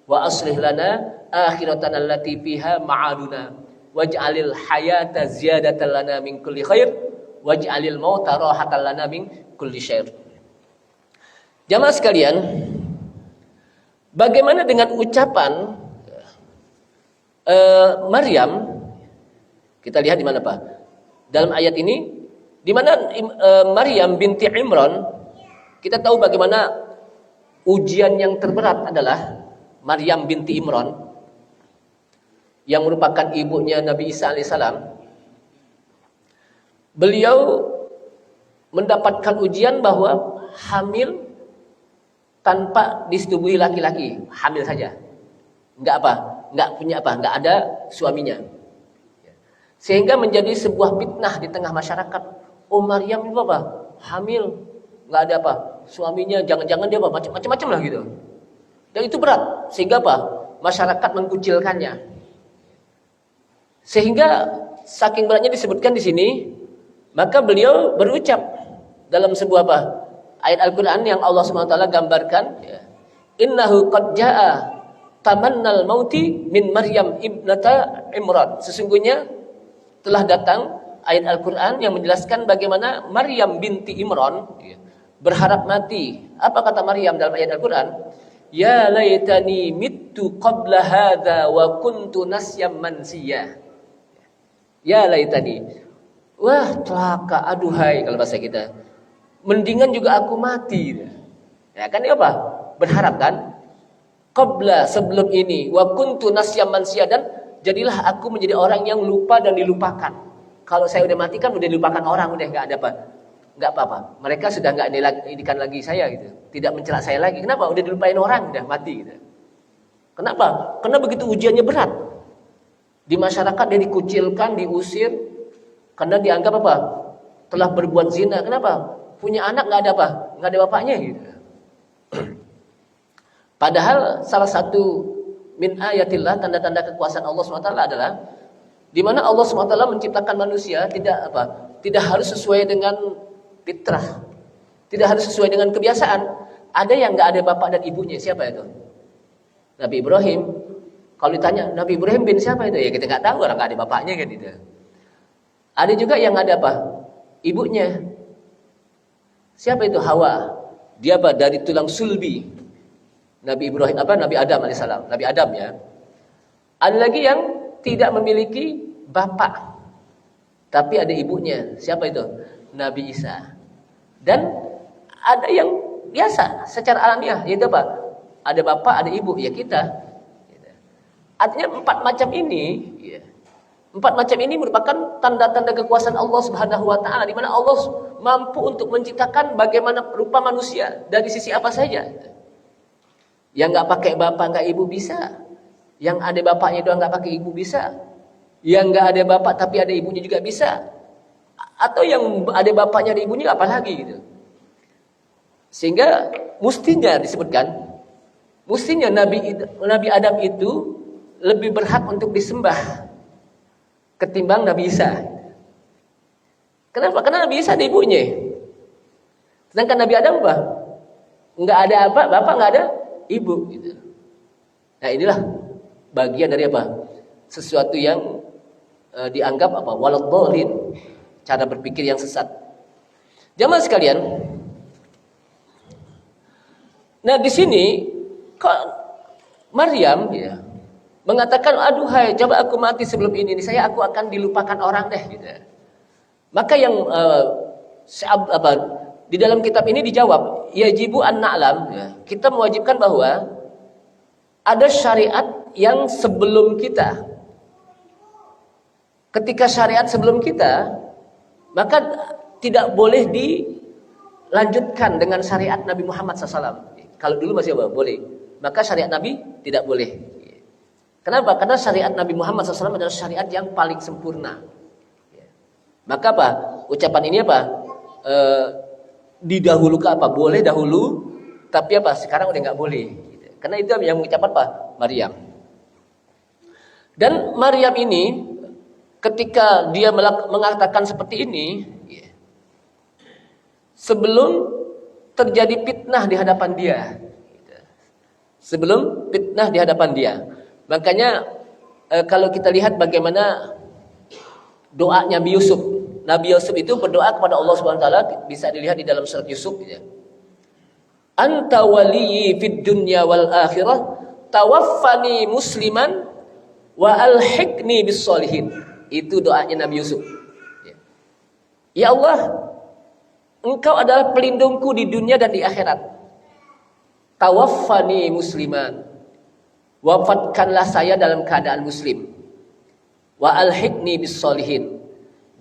wa aslih lana akhiratana allati fiha ma'aduna waj'alil hayata ziyadatan lana min kulli khair waj'alil mauta rahatan lana min kulli syarr. Jamaah sekalian, bagaimana dengan ucapan Maryam, kita lihat di mana Pak? Dalam ayat ini, di mana Maryam binti Imran, kita tahu bagaimana ujian yang terberat adalah Maryam binti Imran, yang merupakan ibunya Nabi Isa alaihissalam. Beliau mendapatkan ujian bahwa hamil tanpa disetubui laki-laki, hamil saja, enggak ada suaminya, sehingga menjadi sebuah fitnah di tengah masyarakat. Oh, Maryam itu apa? Hamil, enggak ada apa? Suaminya, jangan-jangan dia apa? Macam-macam lah gitu. Dan itu berat, sehingga apa? Masyarakat mengkucilkannya. Sehingga saking beratnya disebutkan di sini, maka beliau berucap dalam sebuah apa? Ayat Al-Quran yang Allah SWT gambarkan, innahu qad jaa tamannal mauti min Maryam ibnata Imran. Sesungguhnya telah datang ayat Al-Quran yang menjelaskan bagaimana Maryam binti Imran berharap mati. Apa kata Maryam dalam ayat Al-Quran? Ya laitani mittu qabla hadha wa kuntu nasyam mansiyah. Ya laitani, wah celaka, aduhai kalau bahasa kita. Mendingan juga aku mati. Ya kan, apa? Berharap kan? Qabla, sebelum ini, wa kuntu nasyam mansiyah, dan jadilah aku menjadi orang yang lupa dan dilupakan. Kalau saya udah mati kan udah dilupakan orang, udah enggak ada apa. Enggak apa-apa. Mereka sudah enggak didikan lagi saya gitu. Tidak mencela saya lagi. Kenapa? Udah dilupain orang, udah mati gitu. Kenapa? Karena begitu ujiannya berat. Di masyarakat dia dikucilkan, diusir karena dianggap apa? Telah berbuat zina. Kenapa? Punya anak enggak ada apa? Enggak ada bapaknya gitu. Padahal salah satu min ayatillah, tanda-tanda kekuasaan Allah SWT adalah di mana Allah SWT menciptakan manusia tidak harus sesuai dengan fitrah, tidak harus sesuai dengan kebiasaan. Ada yang enggak ada bapak dan ibunya. Siapa itu? Nabi Ibrahim. Kalau ditanya Nabi Ibrahim bin siapa itu? Ya kita enggak tahu, orang enggak ada bapaknya kan gitu. Ada juga yang ada apa? Ibunya. Siapa itu? Hawa. Dia apa? Dari tulang sulbi Nabi Ibrahim, Nabi Adam alaihissalam. Nabi Adam ya. Ada lagi yang tidak memiliki bapak, tapi ada ibunya. Siapa itu? Nabi Isa. Dan ada yang biasa secara alamiah, yaitu apa? Ada bapak, ada ibu, ya kita. Artinya empat macam ini merupakan tanda-tanda kekuasaan Allah Subhanahu wa taala, di mana Allah mampu untuk menciptakan bagaimana rupa manusia dari sisi apa saja. Yang enggak pakai bapak, enggak ibu bisa. Yang ada bapaknya doang enggak pakai ibu bisa. Yang enggak ada bapak tapi ada ibunya juga bisa. Atau yang ada bapaknya ada ibunya apalagi gitu. Sehingga mestinya disebutkan, Nabi Adam itu lebih berhak untuk disembah ketimbang Nabi Isa. Kenapa? Karena Nabi Isa ada ibunya. Sedangkan Nabi Adam apa? Enggak ada apa, bapak enggak ada ibu gitu. Nah, inilah bagian dari apa? Sesuatu yang dianggap apa? Waladhdallin, cara berpikir yang sesat. Jamaah sekalian, nah di sini kok Maryam ya mengatakan, aduhai, coba aku mati sebelum ini, aku akan dilupakan orang deh gitu. Maka yang di dalam kitab ini dijawab, yajibu an na'lam, ya, kita mewajibkan bahwa ada syariat yang sebelum kita. Ketika syariat sebelum kita, maka tidak boleh dilanjutkan dengan syariat Nabi Muhammad SAW. Kalau dulu masih boleh, maka syariat Nabi tidak boleh. Kenapa? Karena syariat Nabi Muhammad SAW adalah syariat yang paling sempurna. Maka apa? Ucapan ini apa? Didahulukan apa? Boleh dahulu, tapi apa? Sekarang udah nggak boleh. Karena itu yang mengucapkan apa? Maryam. Dan Maryam ini ketika dia mengatakan seperti ini, sebelum terjadi fitnah di hadapan dia. Sebelum fitnah di hadapan dia. Makanya kalau kita lihat bagaimana doanya Nabi Yusuf. Nabi Yusuf itu berdoa kepada Allah Subhanahu wa taala, bisa dilihat di dalam surat Yusuf ya. Anta waliyyi fid dunya wal akhirah tawaffani musliman wa alhiqni bis sholihin. Itu doanya Nabi Yusuf. Ya Allah, Engkau adalah pelindungku di dunia dan di akhirat. Tawaffani musliman. Wafatkanlah saya dalam keadaan muslim. Wa alhiqni bis sholihin.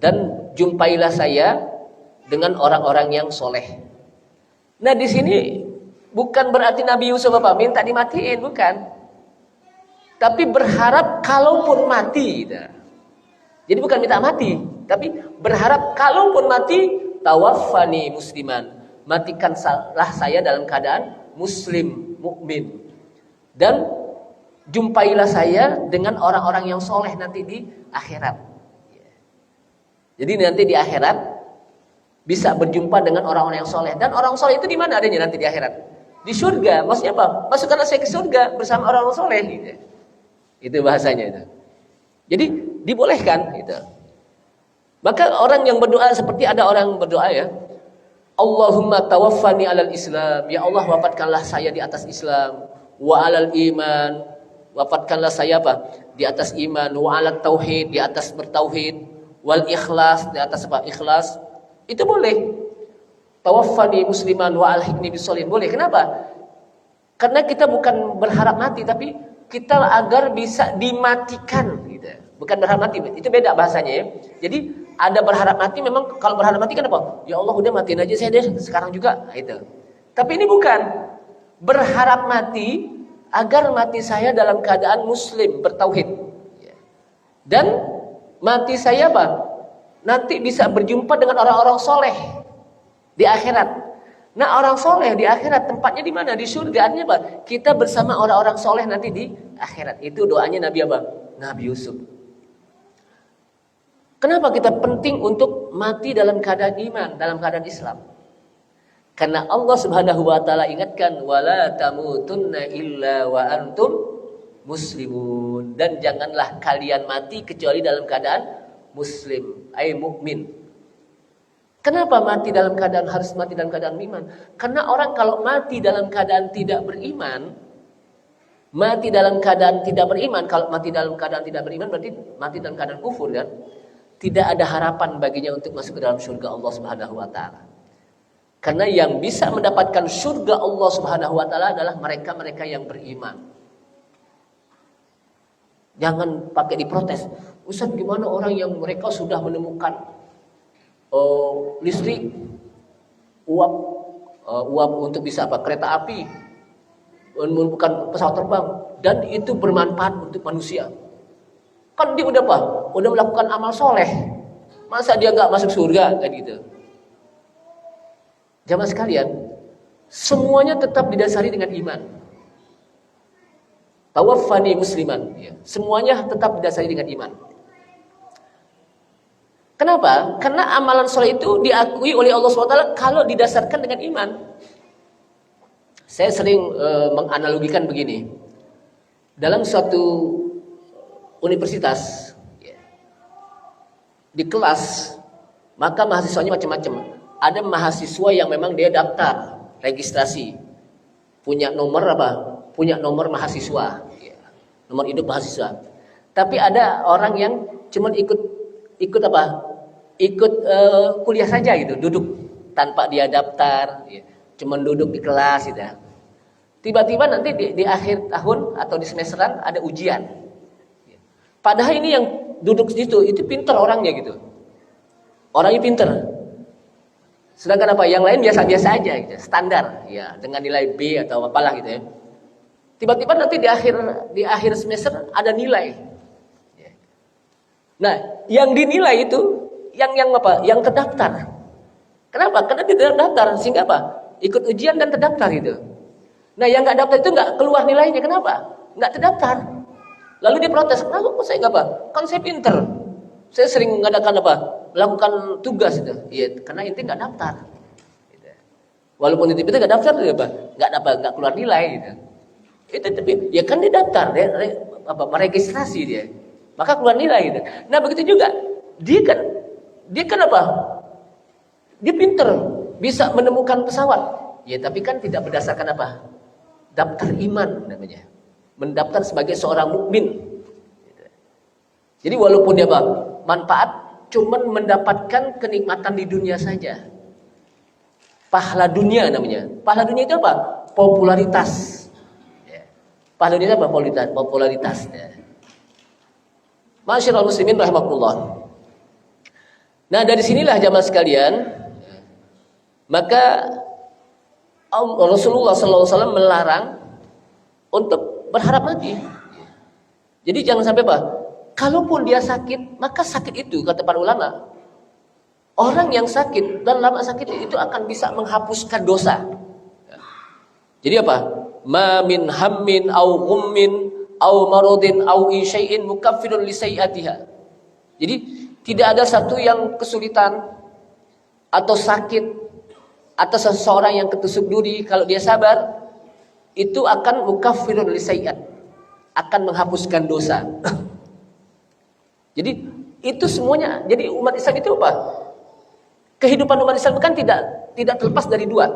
Dan jumpailah saya dengan orang-orang yang soleh. Nah di sini bukan berarti Nabi Yusuf minta dimatiin, bukan. Tapi berharap kalaupun mati. Jadi bukan minta mati, tapi berharap kalaupun mati, tawaffani musliman, matikanlah saya dalam keadaan muslim, mukmin. Dan jumpailah saya dengan orang-orang yang soleh nanti di akhirat. Jadi nanti di akhirat bisa berjumpa dengan orang-orang yang soleh. Dan orang soleh itu di mana adanya nanti di akhirat? Di surga. Maksudnya apa? Masukkanlah saya ke surga bersama orang-orang soleh. Gitu. Itu bahasanya itu. Jadi dibolehkan. Gitu. Maka orang yang berdoa seperti ada orang berdoa ya. Allahumma tawaffani alal Islam. Ya Allah wafatkanlah saya di atas Islam. Wa alal iman. Wafatkanlah saya apa? Di atas iman. Wa alal tauhid. Di atas bertauhid. Wal ikhlas. Di atas apa? Ikhlas. Itu boleh. Tawaffani musliman wa alhiqni bisolin. Boleh. Kenapa? Karena kita bukan berharap mati, tapi kita agar bisa dimatikan. Gitu. Bukan berharap mati. Itu beda bahasanya ya. Jadi ada berharap mati, memang kalau berharap mati kan apa? Ya Allah udah matiin aja saya deh sekarang juga. Nah, itu. Tapi ini bukan. Berharap mati agar mati saya dalam keadaan muslim, bertauhid. Dan mati saya apa? Nanti bisa berjumpa dengan orang-orang soleh di akhirat. Nah orang soleh di akhirat tempatnya di mana? Di surga. Artinya apa? Kita bersama orang-orang soleh nanti di akhirat. Itu doanya Nabi apa? Nabi Yusuf. Kenapa kita penting untuk mati dalam keadaan iman, dalam keadaan Islam? Karena Allah Subhanahu wa taala ingatkan wala tamutunna illa wa antum muslimun, dan janganlah kalian mati kecuali dalam keadaan muslim, ay mukmin. Kenapa mati dalam keadaan harus mati dalam keadaan iman? Karena orang kalau mati dalam keadaan tidak beriman, mati dalam keadaan tidak beriman, kalau mati dalam keadaan tidak beriman berarti mati dalam keadaan kufur kan? Tidak ada harapan baginya untuk masuk ke dalam surga Allah Subhanahu wa taala. Karena yang bisa mendapatkan surga Allah Subhanahu wa taala adalah mereka-mereka yang beriman. Jangan pakai diprotes. Ustaz, gimana orang yang mereka sudah menemukan listrik, uap untuk bisa apa? Kereta api, menemukan pesawat terbang, dan itu bermanfaat untuk manusia. Kan dia udah apa? Udah melakukan amal soleh. Masa dia nggak masuk surga kan gitu? Jamaah sekalian, semuanya tetap didasari dengan iman. Tawaffani musliman. Ya. Semuanya tetap didasari dengan iman. Kenapa? Karena amalan soleh itu diakui oleh Allah SWT kalau didasarkan dengan iman. Saya sering menganalogikan begini. Dalam suatu universitas, ya, di kelas, maka mahasiswanya macam-macam. Ada mahasiswa yang memang dia daftar, registrasi, punya nomor apa? Punya nomor mahasiswa, ya, nomor hidup mahasiswa. Tapi ada orang yang cuma ikut apa? Ikut kuliah saja gitu, duduk tanpa dia daftar, ya, cuma duduk di kelas gitu. Tiba-tiba nanti di akhir tahun atau di semesteran ada ujian. Ya. Padahal ini yang duduk di situ itu pintar orangnya gitu, orangnya pintar. Sedangkan apa? Yang lain biasa-biasa aja gitu, standar, ya, dengan nilai B atau apalah gitu ya. Tiba-tiba nanti di akhir semester ada nilai. Nah, yang dinilai itu yang apa? Yang terdaftar. Kenapa? Karena dia terdaftar, sehingga apa? Ikut ujian dan terdaftar itu. Nah, yang nggak daftar itu nggak keluar nilainya. Kenapa? Nggak terdaftar. Lalu dia protes. Kenapa kok saya nggak apa? Kan saya pinter. Saya sering mengadakan apa? Melakukan tugas itu. Iya, karena inti nggak daftar. Walaupun inti nggak daftar, apa? Nggak keluar nilai gitu. Itu tapi ya kan dia daftar, meregistrasi dia, maka keluar nilai gitu. Nah begitu juga dia kan apa? Dia pinter, bisa menemukan pesawat, ya tapi kan tidak berdasarkan apa? Daftar iman namanya, mendaftar sebagai seorang mukmin. Jadi walaupun dia manfaat, cuman mendapatkan kenikmatan di dunia saja. Pahala dunia namanya. Pahala dunia itu apa? Popularitas. Pahala dunia itu apa? Popularitas. Masyaallah muslimin rahimakumullah. Nah, dari sinilah jamaah sekalian, maka Rasulullah SAW melarang untuk berharap mati. Jadi jangan sampai kalaupun dia sakit, maka sakit itu kata para ulama, orang yang sakit dan lama sakit itu akan bisa menghapuskan dosa. Jadi ma min hammin au ghummin au maradin au syai'in mukaffirun li sayyi'atiha. Jadi tidak ada satu yang kesulitan atau sakit atau seseorang yang ketusuk duri, kalau dia sabar itu akan mukaffirun li sayyi'at, akan menghapuskan dosa. Jadi itu semuanya. Jadi umat Islam itu kehidupan umat Islam kan tidak terlepas dari dua.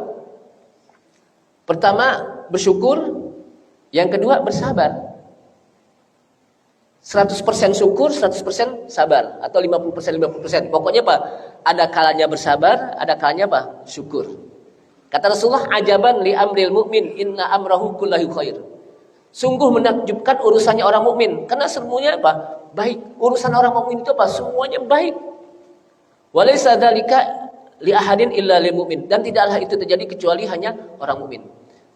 Pertama bersyukur, yang kedua bersabar. 100% syukur, 100% sabar, atau 50% 50%. Pokoknya ada kalanya bersabar, ada kalanya syukur. Kata Rasulullah, ajaban li amril mu'min, inna amrahu kullahu khair. Sungguh menakjubkan urusannya orang mukmin, karena semuanya baik. Urusan orang mukmin itu semuanya baik. Walaysa dzalika li ahadin illa lil mu'min, dan tidaklah itu terjadi kecuali hanya orang mukmin.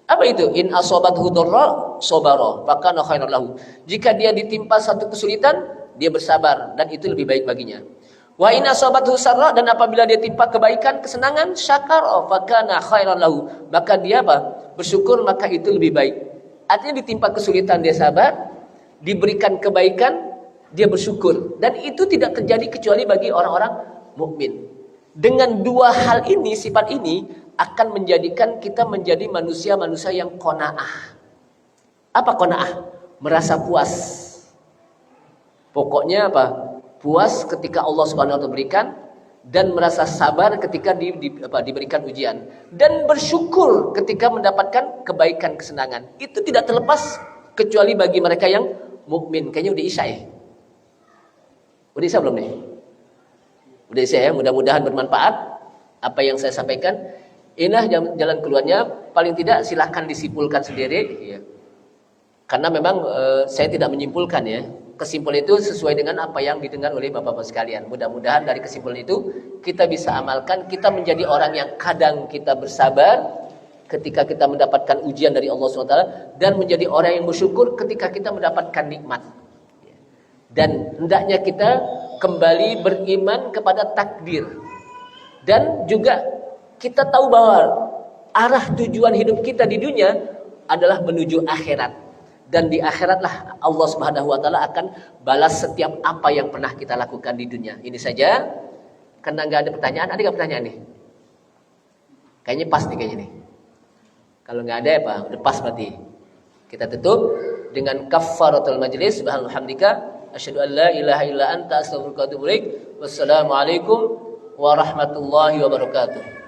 Apa itu? In asobathu dharra sabara fakana khairan lahu. Jika dia ditimpa satu kesulitan, dia bersabar dan itu lebih baik baginya. Wa in asobathu sarra, dan apabila dia timpa kebaikan, kesenangan, syakara fakana khairan lahu. Maka dia bersyukur, maka itu lebih baik. Artinya ditimpa kesulitan dia sabar, diberikan kebaikan dia bersyukur, dan itu tidak terjadi kecuali bagi orang-orang mukmin. Dengan dua hal ini, sifat ini akan menjadikan kita menjadi manusia-manusia yang qanaah. Apa qanaah? Merasa puas. Pokoknya puas ketika Allah Subhanahu wa taala berikan, dan merasa sabar ketika diberikan ujian, dan bersyukur ketika mendapatkan kebaikan, kesenangan. Itu tidak terlepas kecuali bagi mereka yang mukmin. Kayaknya udah isya ya? Udah isya belum nih? Udah isya ya? Mudah-mudahan bermanfaat apa yang saya sampaikan. Inilah jalan keluarnya. Paling tidak silahkan disimpulkan sendiri ya. Karena memang saya tidak menyimpulkan ya. Kesimpulan itu sesuai dengan apa yang didengar oleh bapak-bapak sekalian. Mudah-mudahan dari kesimpulan itu kita bisa amalkan. Kita menjadi orang yang kadang kita bersabar ketika kita mendapatkan ujian dari Allah SWT, dan menjadi orang yang bersyukur ketika kita mendapatkan nikmat. Dan hendaknya kita kembali beriman kepada takdir. Dan juga kita tahu bahwa arah tujuan hidup kita di dunia adalah menuju akhirat. Dan di akhiratlah Allah Subhanahu wa taala akan balas setiap apa yang pernah kita lakukan di dunia. Ini saja. Karena enggak ada pertanyaan, ada enggak pertanyaan nih? Kayaknya pas nih kayaknya nih. Kalau enggak ada udah pas berarti. Kita tutup dengan kafaratul majlis. Subhanalhamdika asyhadu an la ilaha illa anta astaghfiruka wa atubu ilaik. Wassalamualaikum warahmatullahi wabarakatuh.